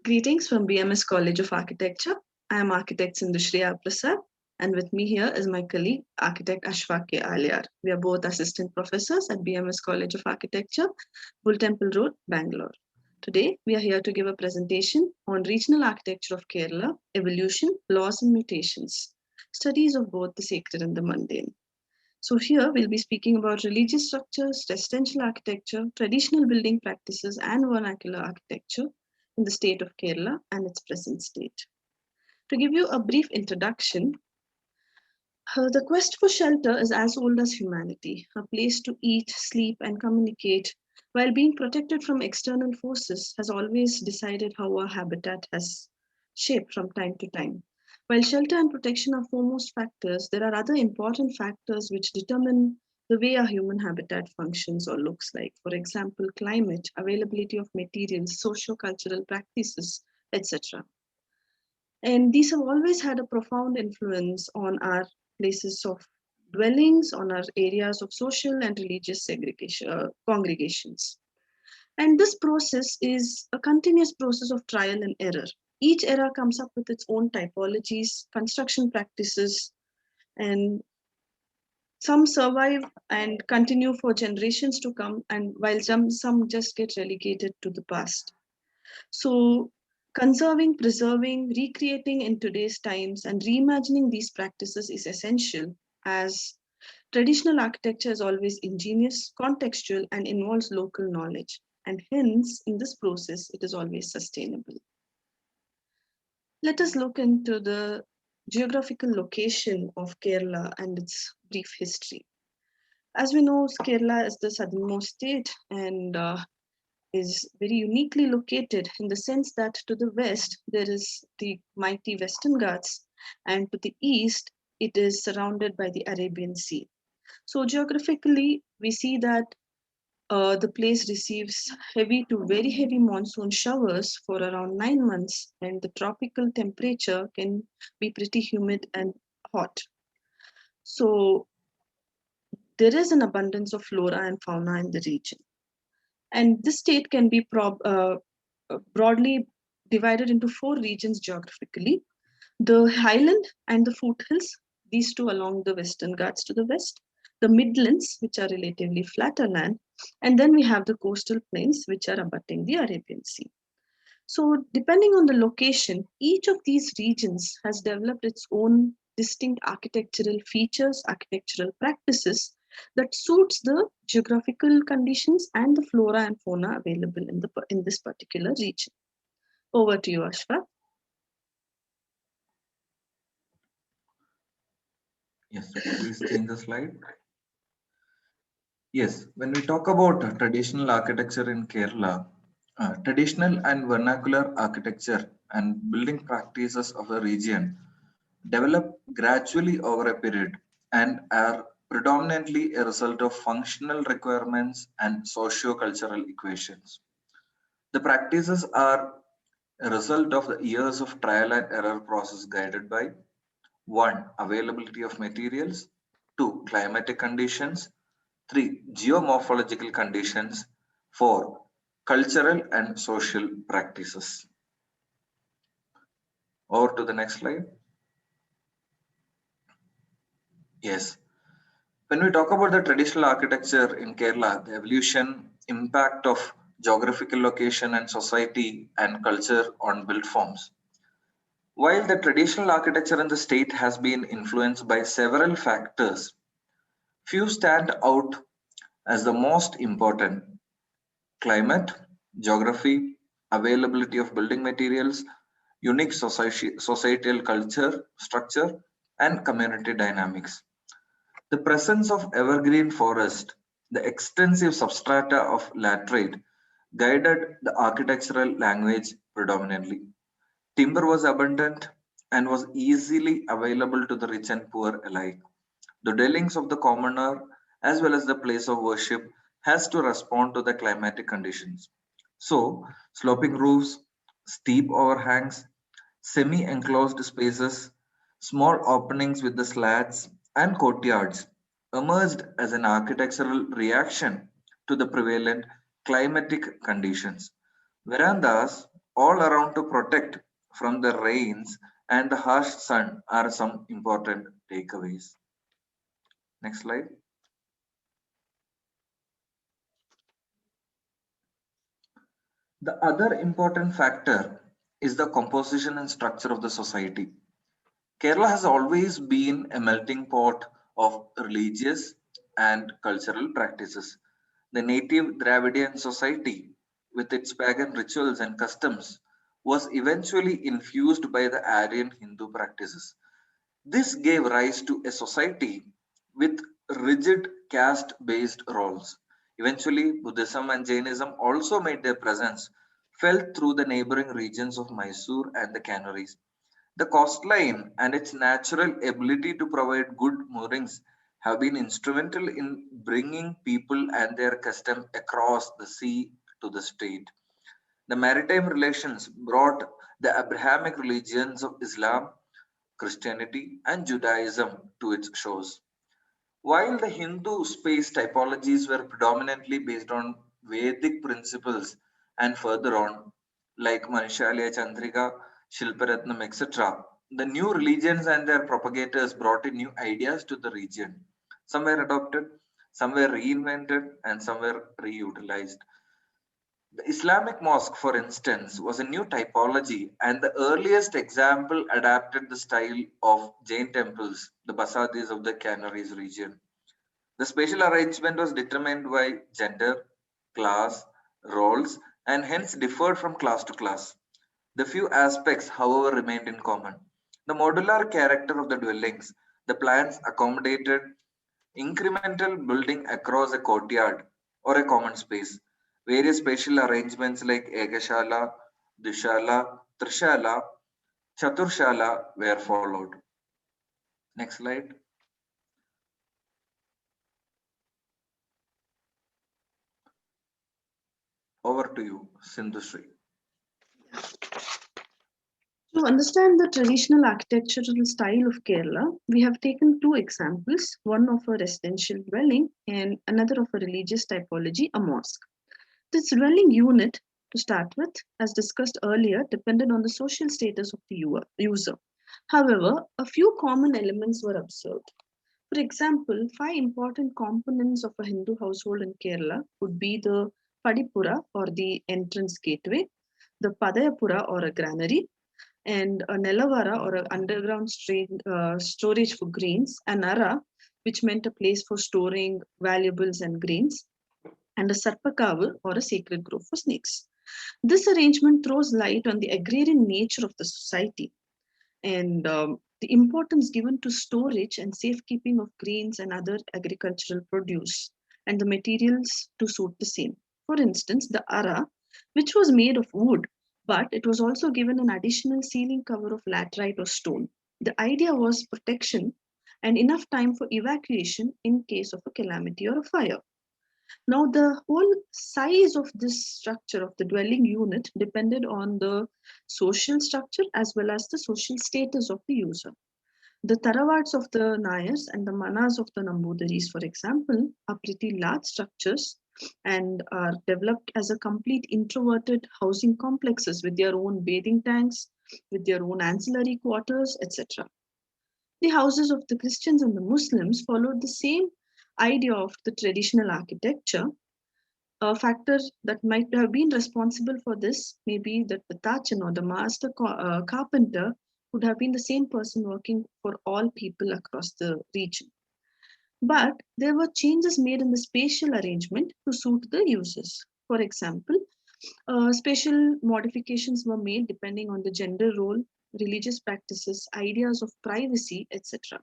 Greetings from BMS College of Architecture. I am architect Sindhushree Prasad, and with me here is my colleague, architect Ashfaq Aliar. We are both assistant professors at BMS College of Architecture, Bull Temple Road, Bangalore. Today, we are here to give a presentation on regional architecture of Kerala, evolution, laws and mutations, studies of both the sacred and the mundane. So here we'll be speaking about religious structures, residential architecture, traditional building practices, and vernacular architecture in the state of Kerala and its present state. To give you a brief introduction, the quest for shelter is as old as humanity, a place to eat, sleep, and communicate while being protected from external forces has always decided how our habitat has shaped from time to time. While shelter and protection are foremost factors, there are other important factors which determine the way our human habitat functions or looks like. For example, climate, availability of materials, socio-cultural practices, etc. And these have always had a profound influence on our places of dwellings, on our areas of social and religious segregation, congregations. And this process is a continuous process of trial and error. Each era comes up with its own typologies, construction practices, and some survive and continue for generations to come, and while some just get relegated to the past. So, conserving, preserving, recreating in today's times, and reimagining these practices is essential as traditional architecture is always ingenious, contextual, and involves local knowledge. And hence, in this process, it is always sustainable. Let us look into the geographical location of Kerala and its brief history. As we know, Kerala is the southernmost state and is very uniquely located in the sense that to the west there is the mighty Western Ghats, and to the east it is surrounded by the Arabian Sea. So, geographically, we see that the place receives heavy to very heavy monsoon showers for around 9 months, and the tropical temperature can be pretty humid and hot. So, there is an abundance of flora and fauna in the region. And this state can be broadly divided into four regions geographically: the highland and the foothills, these two along the Western Ghats to the west, the midlands, which are relatively flatter land, and then we have the coastal plains, which are abutting the Arabian Sea. So, depending on the location, each of these regions has developed its own distinct architectural features, architectural practices that suits the geographical conditions and the flora and fauna available in this particular region. Over to you, Ashfaq. Yes, please change the slide. Yes, when we talk about traditional architecture in Kerala, traditional and vernacular architecture and building practices of the region develop gradually over a period and are predominantly a result of functional requirements and socio-cultural equations. The practices are a result of the years of trial and error process guided by 1. Availability of materials, 2. Climatic conditions, 3. Geomorphological conditions, 4. Cultural and social practices. Over to the next slide. Yes. When we talk about the traditional architecture in Kerala, the evolution, impact of geographical location and society and culture on built forms. While the traditional architecture in the state has been influenced by several factors, few stand out as the most important: climate, geography, availability of building materials, unique societal culture, structure, and community dynamics. The presence of evergreen forest, the extensive substrata of laterite guided the architectural language predominantly. Timber was abundant and was easily available to the rich and poor alike. The dwellings of the commoner as well as the place of worship has to respond to the climatic conditions. So, sloping roofs, steep overhangs, semi-enclosed spaces, small openings with the slats and courtyards emerged as an architectural reaction to the prevalent climatic conditions. Verandas all around to protect from the rains and the harsh sun are some important takeaways. Next slide. The other important factor is the composition and structure of the society. Kerala has always been a melting pot of religious and cultural practices. The native Dravidian society, with its pagan rituals and customs, was eventually infused by the Aryan Hindu practices. This gave rise to a society with rigid caste based roles. Eventually, Buddhism and Jainism also made their presence felt through the neighboring regions of Mysore and the Canaries. The coastline and its natural ability to provide good moorings have been instrumental in bringing people and their custom across the sea to the state. The maritime relations brought the Abrahamic religions of Islam, Christianity, and Judaism to its shores. While the Hindu space typologies were predominantly based on Vedic principles and further on, like Manishalya Chandrika, Shilparatnam, etc., the new religions and their propagators brought in new ideas to the region. Some were adopted, some were reinvented, and some were reutilized. The Islamic mosque, for instance, was a new typology and the earliest example adapted the style of Jain temples, the basadis of the Canaries region. The spatial arrangement was determined by gender, class, roles, and hence differed from class to class. The few aspects, however, remained in common. The modular character of the dwellings, the plans accommodated incremental building across a courtyard or a common space. Various spatial arrangements like Egashala, Dushala, Trishala, Chaturshala were followed. Next slide. Over to you, Sindhushree. To understand the traditional architectural style of Kerala, we have taken two examples, one of a residential dwelling and another of a religious typology, a mosque. This dwelling unit, to start with, as discussed earlier, depended on the social status of the user. However, a few common elements were observed. For example, five important components of a Hindu household in Kerala would be the Padipura or the entrance gateway, the Padayapura or a granary, and a Nelavara or an underground storage for grains, an Ara, which meant a place for storing valuables and grains, and a Sarpakavu or a sacred grove for snakes. This arrangement throws light on the agrarian nature of the society and the importance given to storage and safekeeping of grains and other agricultural produce and the materials to suit the same. For instance, the Ara, which was made of wood, but it was also given an additional ceiling cover of laterite or stone. The idea was protection and enough time for evacuation in case of a calamity or a fire. Now, the whole size of this structure of the dwelling unit depended on the social structure as well as the social status of the user. The Tarawads of the Nayars and the Manas of the Nambudiris, for example, are pretty large structures and are developed as a complete introverted housing complexes with their own bathing tanks, with their own ancillary quarters, etc. The houses of the Christians and the Muslims followed the same idea of the traditional architecture. A factor that might have been responsible for this may be that the Tachan or the master carpenter would have been the same person working for all people across the region. But there were changes made in the spatial arrangement to suit the users. For example, spatial modifications were made depending on the gender role, religious practices, ideas of privacy, etc.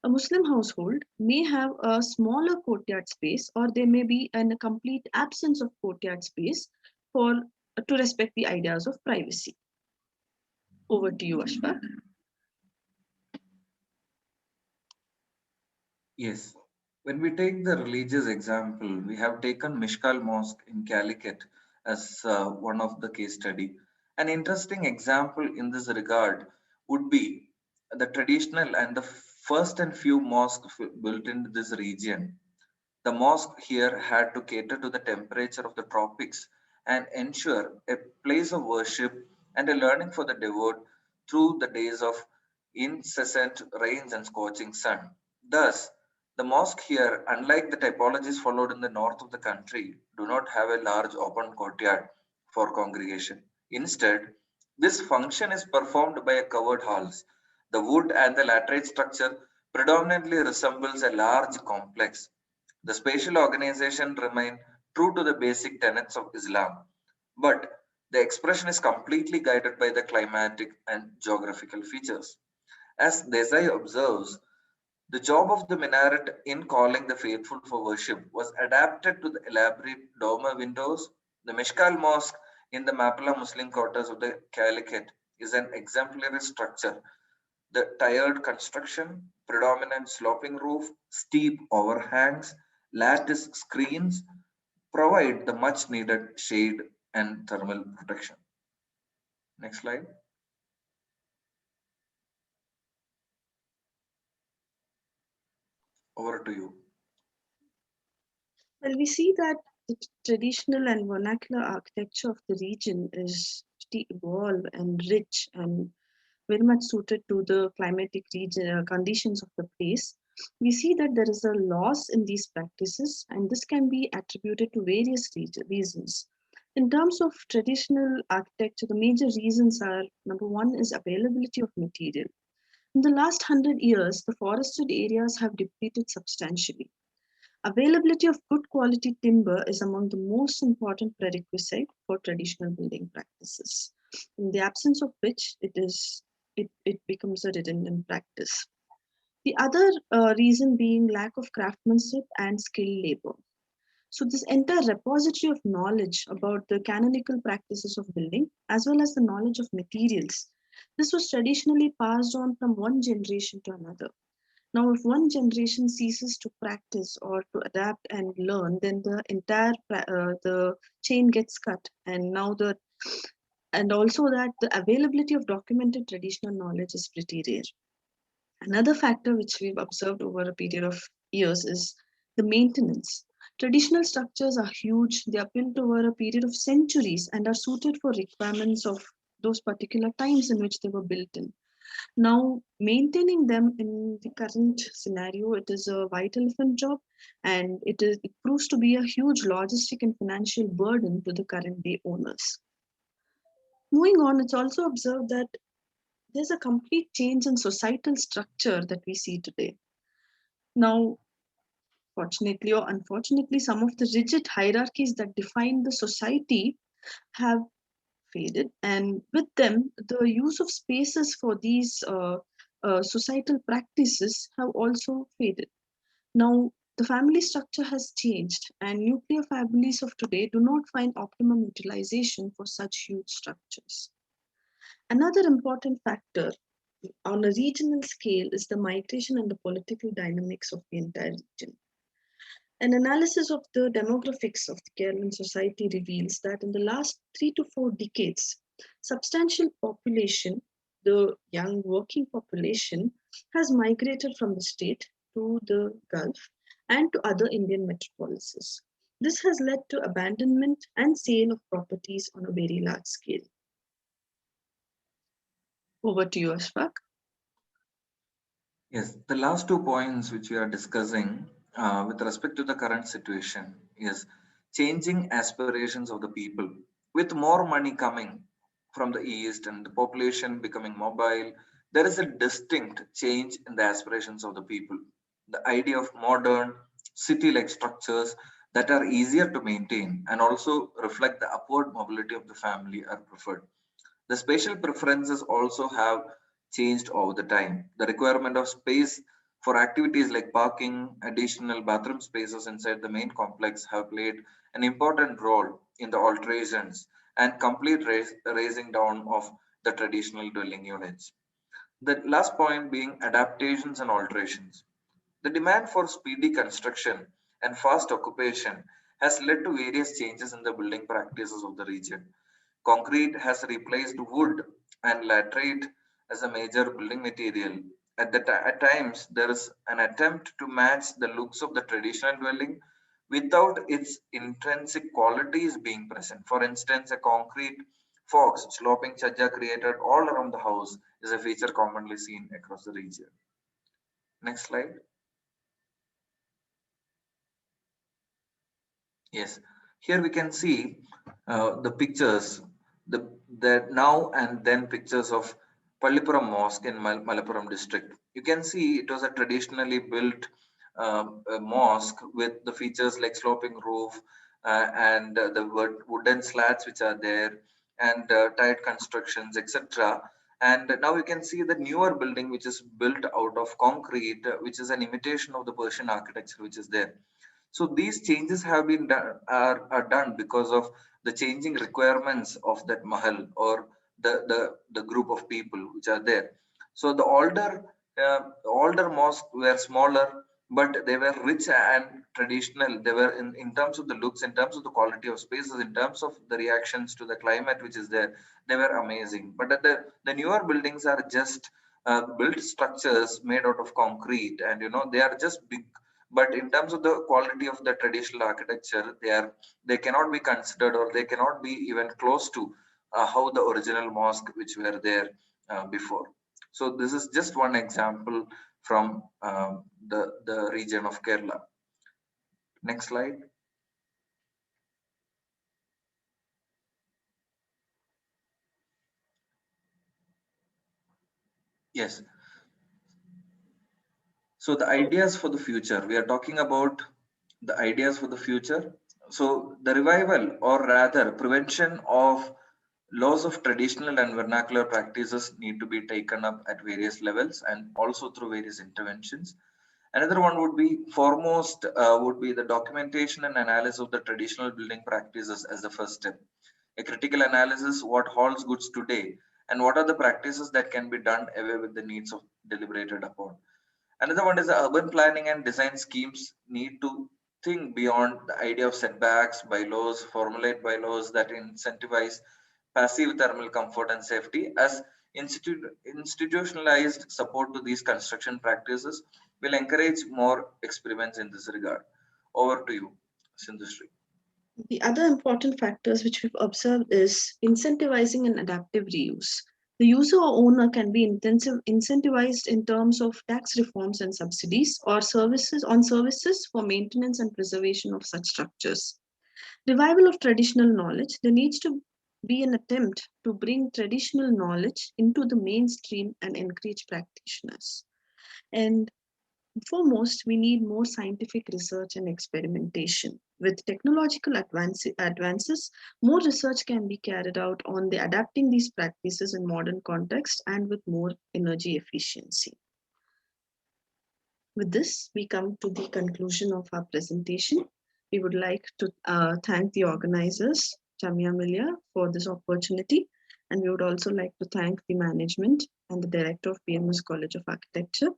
A Muslim household may have a smaller courtyard space, or there may be a complete absence of courtyard space for to respect the ideas of privacy. Over to you, Ashfaq. Yes. When we take the religious example, we have taken Mishkal Mosque in Calicut as one of the case study. An interesting example in this regard would be the traditional and the first and few mosques built in this region. The mosque here had to cater to the temperature of the tropics and ensure a place of worship and a learning for the devout through the days of incessant rains and scorching sun. Thus, the mosque here, unlike the typologies followed in the north of the country, do not have a large open courtyard for congregation. Instead, this function is performed by a covered halls. The wood and the laterite structure predominantly resembles a large complex. The spatial organization remain true to the basic tenets of Islam, but the expression is completely guided by the climatic and geographical features. As Desai observes, the job of the minaret in calling the faithful for worship was adapted to the elaborate dormer windows. The Mishkal Mosque in the Mapala Muslim quarters of the Calicut is an exemplary structure. The tired construction, predominant sloping roof, steep overhangs, lattice screens provide the much needed shade and thermal protection. Next slide. Over to you. Well, we see that the traditional and vernacular architecture of the region is pretty evolved and rich and very much suited to the climatic region, conditions of the place. We see that there is a loss in these practices, and this can be attributed to various reasons. In terms of traditional architecture, the major reasons are: number one is availability of material. In the last 100 years, the forested areas have depleted substantially. Availability of good quality timber is among the most important prerequisite for traditional building practices, in the absence of which it becomes a redundant practice. The other reason being lack of craftsmanship and skilled labor. So, this entire repository of knowledge about the canonical practices of building, as well as the knowledge of materials, this was traditionally passed on from one generation to another. Now, if one generation ceases to practice or to adapt and learn, then the entire the chain gets cut, and and also that the availability of documented traditional knowledge is pretty rare. Another factor which we've observed over a period of years is the maintenance. Traditional structures are huge; they are built over a period of centuries and are suited for requirements of those particular times in which they were built in. Now, maintaining them in the current scenario, it is a white elephant job, and it proves to be a huge logistic and financial burden to the current day owners. Moving on, it's also observed that there's a complete change in societal structure that we see today. Now, fortunately or unfortunately, some of the rigid hierarchies that define the society have faded, and with them, the use of spaces for these societal practices have also faded. Now, the family structure has changed, and nuclear families of today do not find optimum utilization for such huge structures. Another important factor on a regional scale is the migration and the political dynamics of the entire region. An analysis of the demographics of the Kerala society reveals that in the last 3 to 4 decades, substantial population, the young working population, has migrated from the state to the Gulf and to other Indian metropolises. This has led to abandonment and sale of properties on a very large scale. Over to you, Ashfaq. Yes, the last 2 points which we are discussing with respect to the current situation is changing aspirations of the people. With more money coming from the east and the population becoming mobile, there is a distinct change in the aspirations of the people. The idea of modern city like structures that are easier to maintain and also reflect the upward mobility of the family are preferred. The spatial preferences also have changed over the time. The requirement of space for activities like parking, additional bathroom spaces inside the main complex have played an important role in the alterations and complete raising down of the traditional dwelling units. The last point being adaptations and alterations. The demand for speedy construction and fast occupation has led to various changes in the building practices of the region. Concrete has replaced wood and laterite as a major building material. At times, there is an attempt to match the looks of the traditional dwelling without its intrinsic qualities being present. For instance, a concrete forks sloping chajja created all around the house is a feature commonly seen across the region. Next slide. Yes, here we can see the pictures, the now and then pictures of Pallipuram Mosque in Malappuram district. You can see it was a traditionally built a mosque with the features like sloping roof and the wooden slats which are there and tight constructions, etc. And now you can see the newer building which is built out of concrete, which is an imitation of the Persian architecture which is there. So these changes have been done, are done because of the changing requirements of that mahal or the group of people which are there. So the older mosques were smaller, but they were rich and traditional. They were in terms of the looks, in terms of the quality of spaces, in terms of the reactions to the climate which is there. They were amazing. But the newer buildings are just built structures made out of concrete, and they are just big, but in terms of the quality of the traditional architecture, they cannot be considered, or they cannot be even close to how the original mosque which were there before. So this is just one example from the region of Kerala. Next slide. Yes. So the ideas for the future, we are talking about the ideas for the future. So the revival, or rather prevention of laws of traditional and vernacular practices need to be taken up at various levels and also through various interventions. Another one would be foremost would be the documentation and analysis of the traditional building practices as the first step. A critical analysis, what holds goods today and what are the practices that can be done away with the needs of deliberated upon. Another one is the urban planning and design schemes need to think beyond the idea of setbacks, bylaws, formulate bylaws that incentivize passive thermal comfort and safety as institutionalized support to these construction practices will encourage more experiments in this regard. Over to you, Sindhushree. The other important factors which we've observed is incentivizing and adaptive reuse. The user or owner can be incentivized in terms of tax reforms and subsidies or services for maintenance and preservation of such structures. Revival of traditional knowledge. There needs to be an attempt to bring traditional knowledge into the mainstream and encourage practitioners. And foremost, we need more scientific research and experimentation. With technological advances, more research can be carried out on the adapting these practices in modern context and with more energy efficiency. With this, we come to the conclusion of our presentation. We would like to thank the organizers, Jamia Millia, for this opportunity. And we would also like to thank the management and the director of BMS College of Architecture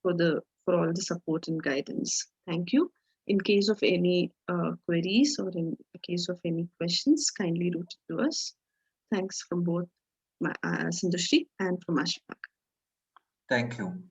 for all the support and guidance. Thank you. In case of any queries or in case of any questions, kindly route it to us. Thanks from both Sindhushree and from Ashfaq. Thank you.